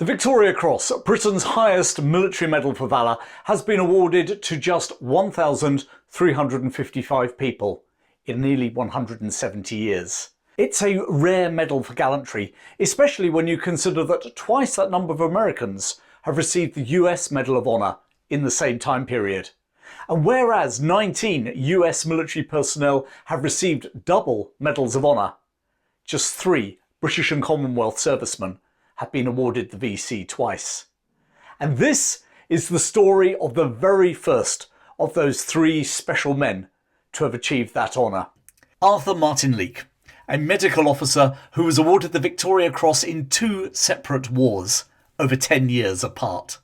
The Victoria Cross, Britain's highest military medal for valour, has been awarded to just 1,355 people in nearly 170 years. It's a rare medal for gallantry, especially when you consider that twice that number of Americans have received the US Medal of Honour in the same time period. And whereas 19 US military personnel have received double Medals of Honour, just 3 British and Commonwealth servicemen have been awarded the VC twice. And this is the story of the very first of those 3 special men to have achieved that honour. Arthur Martin-Leake, a medical officer who was awarded the Victoria Cross in 2 separate wars, over 10 years apart.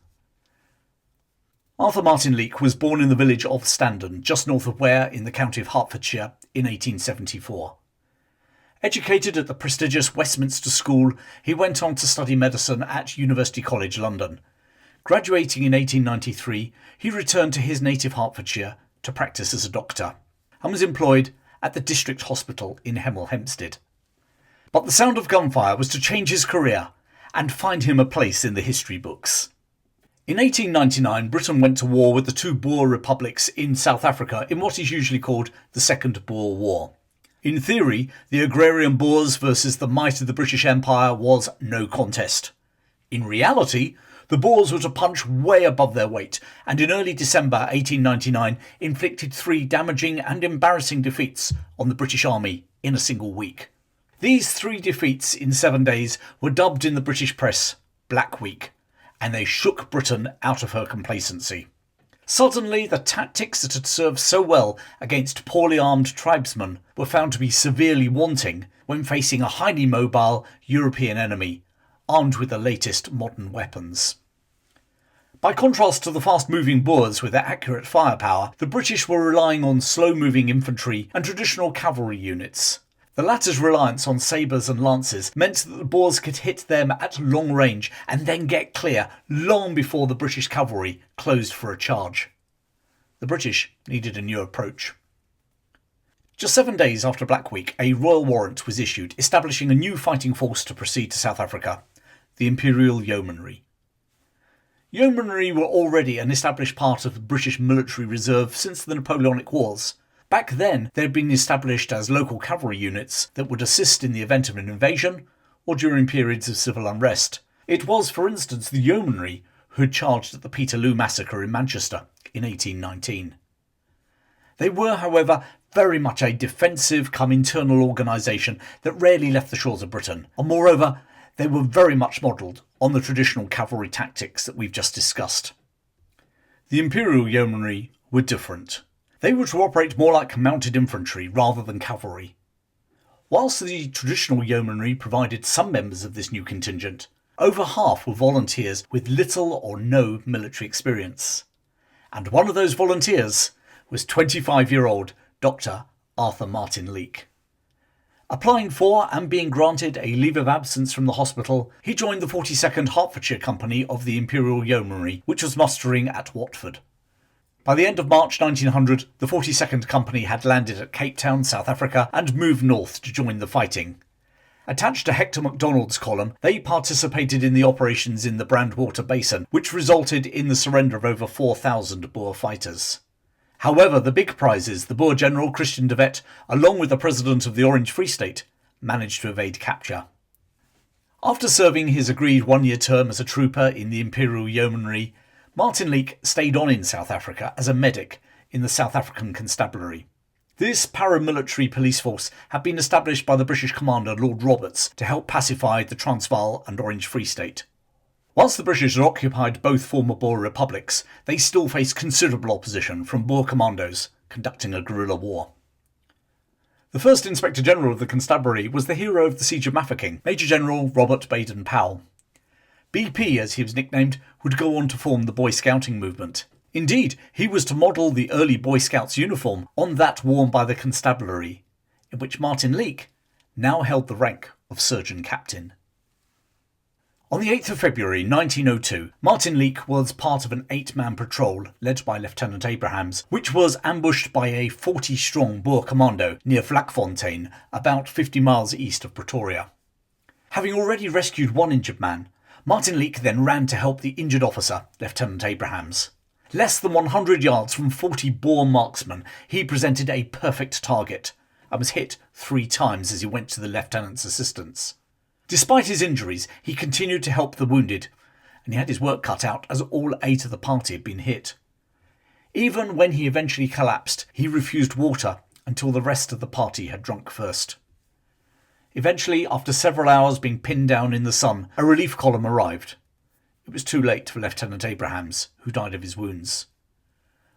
Arthur Martin-Leake was born in the village of Standon, just north of Ware in the county of Hertfordshire, in 1874. Educated at the prestigious Westminster School, he went on to study medicine at University College London. Graduating in 1893, he returned to his native Hertfordshire to practice as a doctor, and was employed at the district hospital in Hemel Hempstead. But the sound of gunfire was to change his career and find him a place in the history books. In 1899, Britain went to war with the 2 Boer republics in South Africa in what is usually called the Second Boer War. In theory, the agrarian Boers versus the might of the British Empire was no contest. In reality, the Boers were to punch way above their weight, and in early December 1899 inflicted 3 damaging and embarrassing defeats on the British Army in a single week. These 3 defeats in 7 days were dubbed in the British press Black Week, and they shook Britain out of her complacency. Suddenly, the tactics that had served so well against poorly armed tribesmen were found to be severely wanting when facing a highly mobile European enemy, armed with the latest modern weapons. By contrast to the fast-moving Boers with their accurate firepower, the British were relying on slow-moving infantry and traditional cavalry units. The latter's reliance on sabres and lances meant that the Boers could hit them at long range and then get clear long before the British cavalry closed for a charge. The British needed a new approach. Just 7 days after Black Week, a royal warrant was issued establishing a new fighting force to proceed to South Africa, the Imperial Yeomanry. Yeomanry were already an established part of the British military reserve since the Napoleonic Wars. Back then, they had been established as local cavalry units that would assist in the event of an invasion or during periods of civil unrest. It was, for instance, the Yeomanry who had charged at the Peterloo massacre in Manchester in 1819. They were, however, very much a defensive internal organisation that rarely left the shores of Britain, and moreover, they were very much modelled on the traditional cavalry tactics that we've just discussed. The Imperial Yeomanry were different. They were to operate more like mounted infantry rather than cavalry. Whilst the traditional yeomanry provided some members of this new contingent, over half were volunteers with little or no military experience. And one of those volunteers was 25-year-old Dr. Arthur Martin-Leake. Applying for and being granted a leave of absence from the hospital, he joined the 42nd Hertfordshire Company of the Imperial Yeomanry, which was mustering at Watford. By the end of March 1900, the 42nd Company had landed at Cape Town, South Africa, and moved north to join the fighting. Attached to Hector MacDonald's column, they participated in the operations in the Brandwater Basin, which resulted in the surrender of over 4,000 Boer fighters. However, the big prizes, the Boer General Christian de Wet, along with the President of the Orange Free State, managed to evade capture. After serving his agreed 1-year term as a trooper in the Imperial Yeomanry, Martin-Leake stayed on in South Africa as a medic in the South African Constabulary. This paramilitary police force had been established by the British commander Lord Roberts to help pacify the Transvaal and Orange Free State. Whilst the British had occupied both former Boer republics, they still faced considerable opposition from Boer commandos conducting a guerrilla war. The first Inspector General of the Constabulary was the hero of the Siege of Mafeking, Major General Robert Baden-Powell. BP, as he was nicknamed, would go on to form the Boy Scouting movement. Indeed, he was to model the early Boy Scouts uniform on that worn by the Constabulary, in which Martin-Leake now held the rank of Surgeon Captain. On the 8th of February 1902, Martin-Leake was part of an 8-man patrol led by Lieutenant Abrahams, which was ambushed by a 40-strong Boer commando near Vlakfontein, about 50 miles east of Pretoria. Having already rescued one injured man, Martin-Leake then ran to help the injured officer, Lieutenant Abrahams. Less than 100 yards from 40 Boer marksmen, he presented a perfect target and was hit 3 times as he went to the lieutenant's assistance. Despite his injuries, he continued to help the wounded, and he had his work cut out as all 8 of the party had been hit. Even when he eventually collapsed, he refused water until the rest of the party had drunk first. Eventually, after several hours being pinned down in the sun, a relief column arrived. It was too late for Lieutenant Abrahams, who died of his wounds.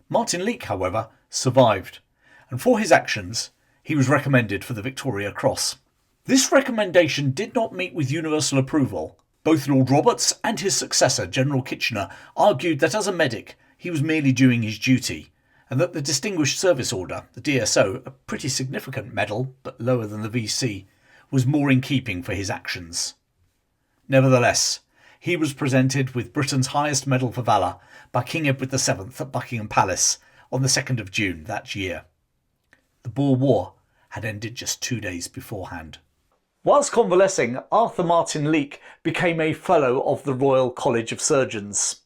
Martin-Leake, however, survived, and for his actions, he was recommended for the Victoria Cross. This recommendation did not meet with universal approval. Both Lord Roberts and his successor, General Kitchener, argued that as a medic, he was merely doing his duty, and that the Distinguished Service Order, the DSO, a pretty significant medal, but lower than the VC, was more in keeping for his actions. Nevertheless, he was presented with Britain's highest medal for valour by King Edward VII at Buckingham Palace on the 2nd of June that year. The Boer War had ended just 2 days beforehand. Whilst convalescing, Arthur Martin-Leake became a Fellow of the Royal College of Surgeons.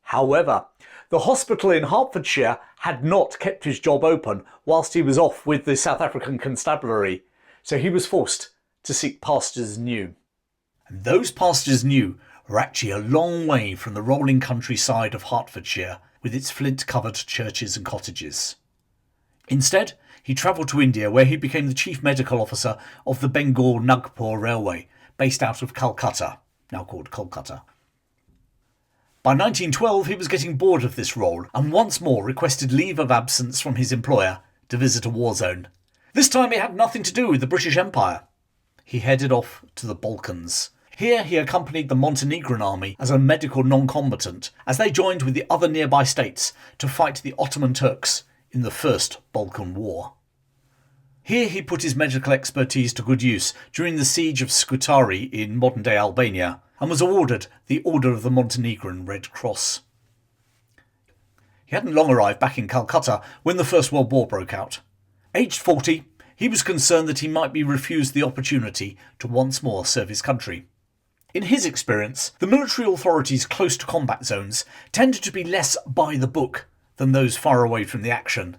However, the hospital in Hertfordshire had not kept his job open whilst he was off with the South African Constabulary, so he was forced to seek pastures new. And those pastures new were actually a long way from the rolling countryside of Hertfordshire with its flint-covered churches and cottages. Instead, he travelled to India, where he became the Chief Medical Officer of the Bengal-Nagpur Railway, based out of Calcutta, now called Kolkata. By 1912 he was getting bored of this role and once more requested leave of absence from his employer to visit a war zone. This time it had nothing to do with the British Empire. He headed off to the Balkans. Here he accompanied the Montenegrin army as a medical non-combatant as they joined with the other nearby states to fight the Ottoman Turks in the First Balkan War. Here he put his medical expertise to good use during the siege of Scutari in modern-day Albania and was awarded the Order of the Montenegrin Red Cross. He hadn't long arrived back in Calcutta when the First World War broke out. Aged 40, he was concerned that he might be refused the opportunity to once more serve his country. In his experience, the military authorities close to combat zones tended to be less by the book than those far away from the action,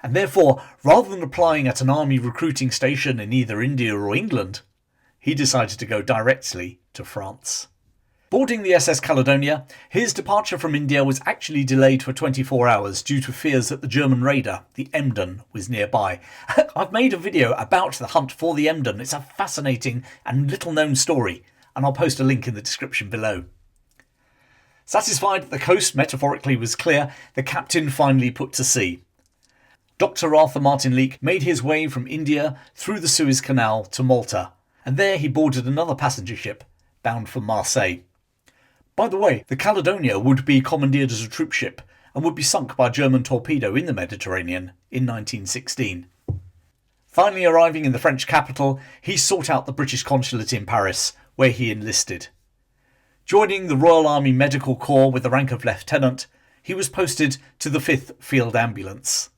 and therefore, rather than applying at an army recruiting station in either India or England, he decided to go directly to France. Boarding the SS Caledonia, his departure from India was actually delayed for 24 hours due to fears that the German raider, the Emden, was nearby. I've made a video about the hunt for the Emden. It's a fascinating and little-known story, and I'll post a link in the description below. Satisfied that the coast metaphorically was clear, the captain finally put to sea. Dr. Arthur Martin-Leake made his way from India through the Suez Canal to Malta, and there he boarded another passenger ship bound for Marseille. By the way, the Caledonia would be commandeered as a troop ship and would be sunk by a German torpedo in the Mediterranean in 1916. Finally arriving in the French capital, he sought out the British consulate in Paris, where he enlisted. Joining the Royal Army Medical Corps with the rank of lieutenant, he was posted to the 5th Field Ambulance.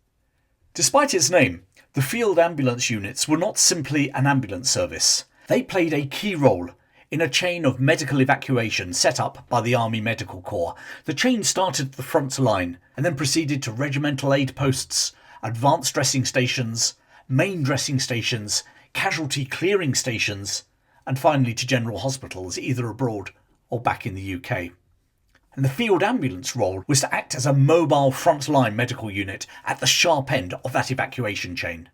Despite its name, the Field Ambulance units were not simply an ambulance service. They played a key role in a chain of medical evacuation set up by the Army Medical Corps. The chain started at the front line and then proceeded to regimental aid posts, advanced dressing stations, main dressing stations, casualty clearing stations, and finally to general hospitals either abroad or back in the UK. And the field ambulance role was to act as a mobile frontline medical unit at the sharp end of that evacuation chain.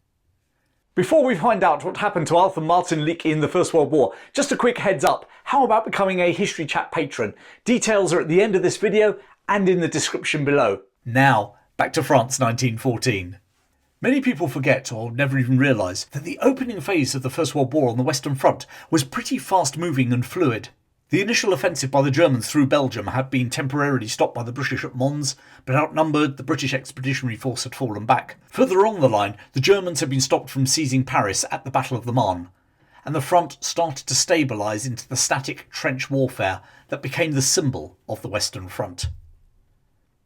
Before we find out what happened to Arthur Martin-Leake in the First World War, just a quick heads up, how about becoming a History Chap patron? Details are at the end of this video and in the description below. Now, back to France 1914. Many people forget or never even realise that the opening phase of the First World War on the Western Front was pretty fast moving and fluid. The initial offensive by the Germans through Belgium had been temporarily stopped by the British at Mons, but outnumbered, the British Expeditionary Force had fallen back. Further along the line, the Germans had been stopped from seizing Paris at the Battle of the Marne, and the front started to stabilise into the static trench warfare that became the symbol of the Western Front.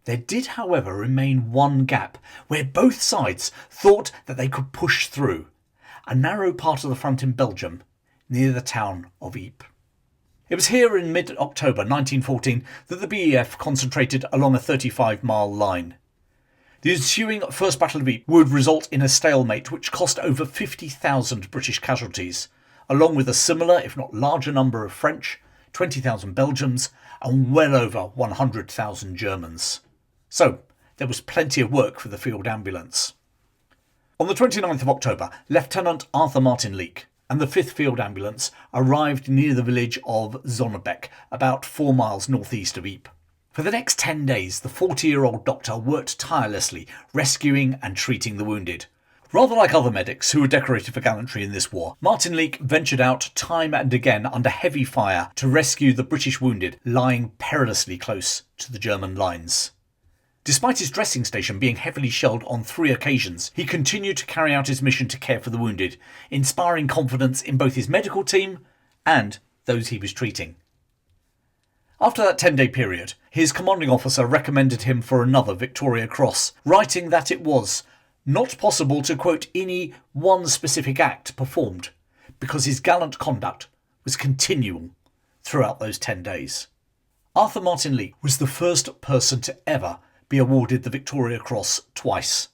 There did, however, remain one gap where both sides thought that they could push through, a narrow part of the front in Belgium, near the town of Ypres. It was here in mid-October 1914 that the BEF concentrated along a 35-mile line. The ensuing First Battle of Ypres would result in a stalemate which cost over 50,000 British casualties, along with a similar, if not larger, number of French, 20,000 Belgians, and well over 100,000 Germans. So, there was plenty of work for the field ambulance. On the 29th of October, Lieutenant Arthur Martin-Leake and the 5th Field Ambulance arrived near the village of Zonnebeck, about 4 miles northeast of Ypres. For the next 10 days, the 40-year-old doctor worked tirelessly, rescuing and treating the wounded. Rather like other medics who were decorated for gallantry in this war, Martin-Leake ventured out time and again under heavy fire to rescue the British wounded lying perilously close to the German lines. Despite his dressing station being heavily shelled on 3 occasions, he continued to carry out his mission to care for the wounded, inspiring confidence in both his medical team and those he was treating. After that 10-day period, his commanding officer recommended him for another Victoria Cross, writing that it was not possible to quote any one specific act performed, because his gallant conduct was continual throughout those 10 days. Arthur Martin-Leake was the first person to ever be awarded the Victoria Cross twice,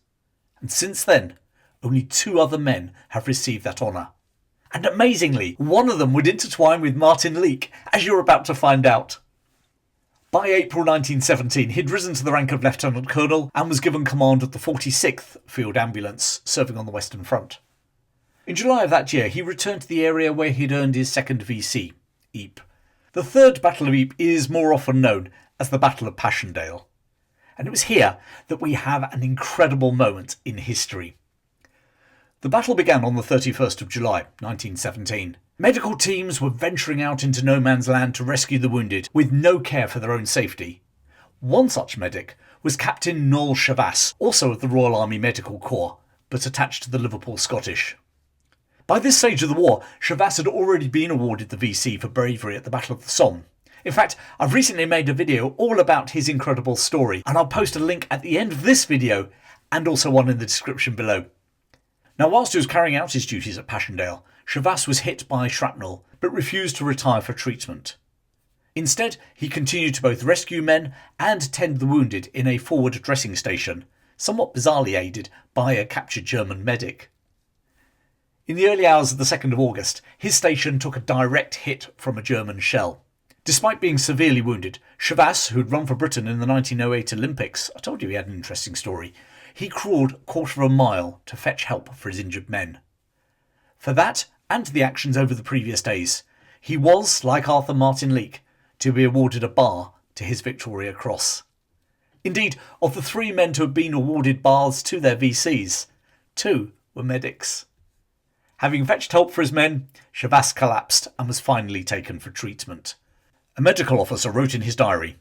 and since then, only 2 other men have received that honour. And amazingly, one of them would intertwine with Martin-Leake, as you're about to find out. By April 1917, he'd risen to the rank of Lieutenant Colonel and was given command of the 46th Field Ambulance, serving on the Western Front. In July of that year, he returned to the area where he'd earned his 2nd VC, Ypres. The 3rd Battle of Ypres is more often known as the Battle of Passchendaele. And it was here that we have an incredible moment in history. The battle began on the 31st of July, 1917. Medical teams were venturing out into no man's land to rescue the wounded, with no care for their own safety. One such medic was Captain Noel Chavasse, also of the Royal Army Medical Corps, but attached to the Liverpool Scottish. By this stage of the war, Chavasse had already been awarded the VC for bravery at the Battle of the Somme. In fact, I've recently made a video all about his incredible story, and I'll post a link at the end of this video and also one in the description below. Now, whilst he was carrying out his duties at Passchendaele, Chavasse was hit by shrapnel, but refused to retire for treatment. Instead, he continued to both rescue men and tend the wounded in a forward dressing station, somewhat bizarrely aided by a captured German medic. In the early hours of the 2nd of August, his station took a direct hit from a German shell. Despite being severely wounded, Chavasse, who'd run for Britain in the 1908 Olympics, I told you he had an interesting story, he crawled a quarter of a mile to fetch help for his injured men. For that, and the actions over the previous days, he was, like Arthur Martin-Leake, to be awarded a bar to his Victoria Cross. Indeed, of the 3 men to have been awarded bars to their VCs, 2 were medics. Having fetched help for his men, Chavasse collapsed and was finally taken for treatment. A medical officer wrote in his diary,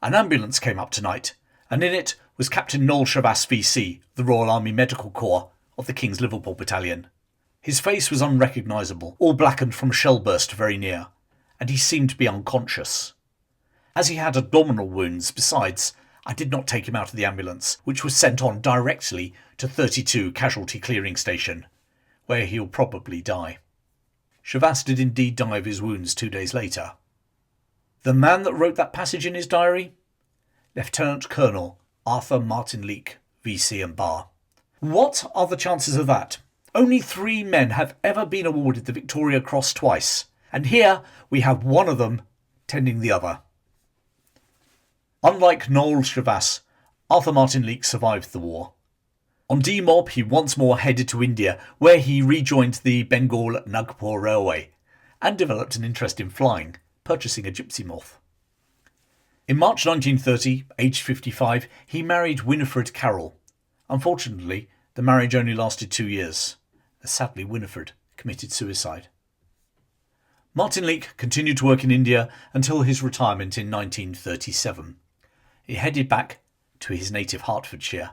"An ambulance came up tonight, and in it was Captain Noel Chavasse VC, the Royal Army Medical Corps of the King's Liverpool Battalion. His face was unrecognisable, all blackened from a shell burst very near, and he seemed to be unconscious. As he had abdominal wounds, besides, I did not take him out of the ambulance, which was sent on directly to 32 Casualty Clearing Station, where he'll probably die." Chavasse did indeed die of his wounds 2 days later. The man that wrote that passage in his diary? Lieutenant Colonel Arthur Martin-Leake, VC and Bar. What are the chances of that? Only 3 men have ever been awarded the Victoria Cross twice, and here we have one of them tending the other. Unlike Noel Chavasse, Arthur Martin-Leake survived the war. On demob, he once more headed to India, where he rejoined the Bengal-Nagpur Railway and developed an interest in flying, purchasing a gypsy moth. In March 1930, aged 55, he married Winifred Carroll. Unfortunately, the marriage only lasted 2 years, as sadly Winifred committed suicide. Martin-Leake continued to work in India until his retirement in 1937. He headed back to his native Hertfordshire.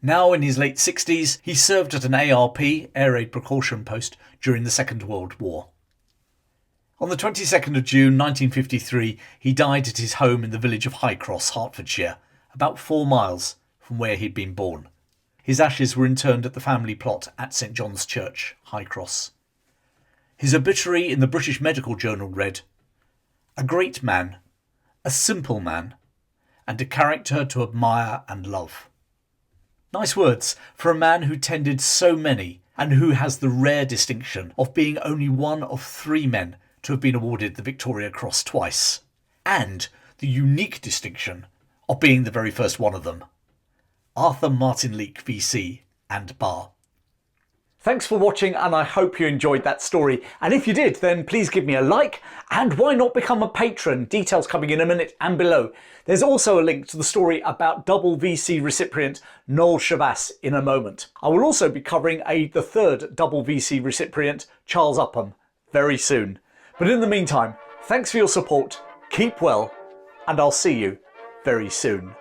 Now in his late 60s, he served at an ARP, Air Raid Precaution Post, during the Second World War. On the 22nd of June 1953, he died at his home in the village of Highcross, Hertfordshire, about 4 miles from where he'd been born. His ashes were interred at the family plot at St John's Church, Highcross. His obituary in the British Medical Journal read, a great man, a simple man, and a character to admire and love. Nice words for a man who tended so many and who has the rare distinction of being only one of 3 men to have been awarded the Victoria Cross twice, and the unique distinction of being the very first one of them. Arthur Martin-Leake VC and Bar. Thanks for watching, and I hope you enjoyed that story. And if you did, then please give me a like, and why not become a patron? Details coming in a minute and below. There's also a link to the story about double VC recipient Noel Chavasse in a moment. I will also be covering the 3rd double VC recipient, Charles Upham, very soon. But in the meantime, thanks for your support, keep well, and I'll see you very soon.